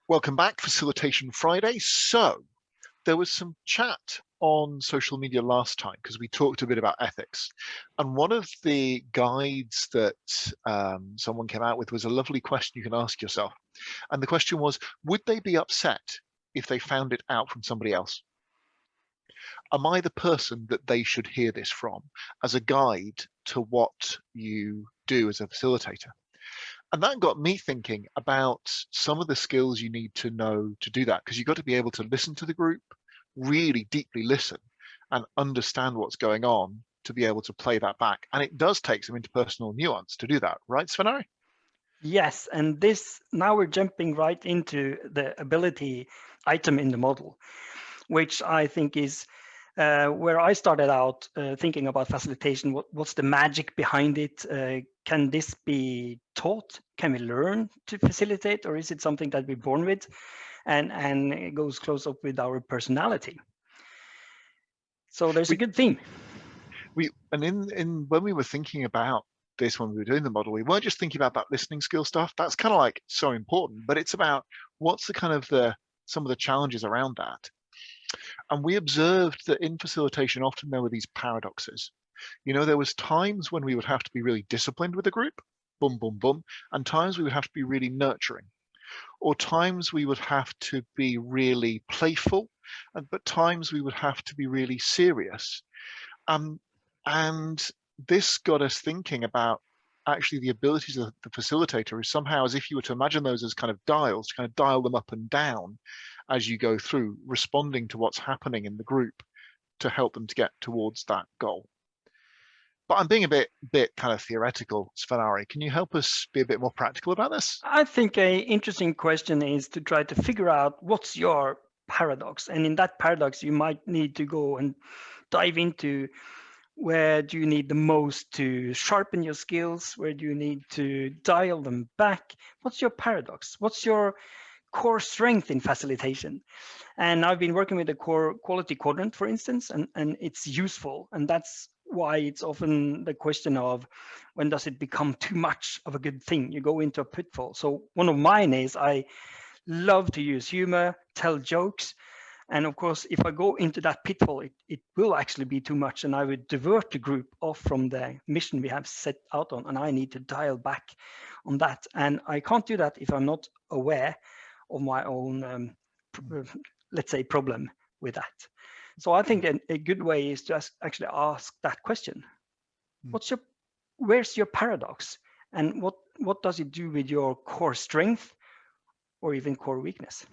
Welcome back, Facilitation Friday. So there was some chat on social media last time because we talked a bit about ethics. And one of the guides that someone came out with was a lovely question you can ask yourself. And the question was, would they be upset if they found it out from somebody else? Am I the person that they should hear this from as a guide to what you do as a facilitator? And that got me thinking about some of the skills you need to know to do that, because you've got to be able to listen to the group, really deeply listen and understand what's going on to be able to play that back. And it does take some interpersonal nuance to do that, right, Svenari? Yes, and now we're jumping right into the ability item in the model, which I think is where I started out thinking about facilitation. What's the magic behind it? Can this be taught? Can we learn to facilitate, or is it something that we're born with, and it goes close up with our personality? So there's a good theme. In when we were thinking about this, when we were doing the model, we weren't just thinking about that listening skill stuff. That's kind of like so important, but it's about what's the kind of some of the challenges around that. And we observed that in facilitation, often there were these paradoxes. You know, there was times when we would have to be really disciplined with a group, boom, boom, boom, and times we would have to be really nurturing, or times we would have to be really playful, but times we would have to be really serious. And this got us thinking about actually the abilities of the facilitator is somehow as if you were to imagine those as kind of dials, to kind of dial them up and down as you go through, responding to what's happening in the group to help them to get towards that goal. But I'm being a bit kind of theoretical, Svenari. Can you help us be a bit more practical about this? I think an interesting question is to try to figure out what's your paradox. And in that paradox, you might need to go and dive into where do you need the most to sharpen your skills? Where do you need to dial them back? What's your paradox? What's your core strength in facilitation? And I've been working with the core quality quadrant, for instance, and it's useful. And that's why it's often the question of when does it become too much of a good thing? You go into a pitfall. So one of mine is I love to use humor, tell jokes. And of course, if I go into that pitfall, it will actually be too much, and I would divert the group off from the mission we have set out on, and I need to dial back on that. And I can't do that if I'm not aware of my own, let's say, problem with that. So I think a good way is to actually ask that question. Where's your paradox? And what does it do with your core strength or even core weakness?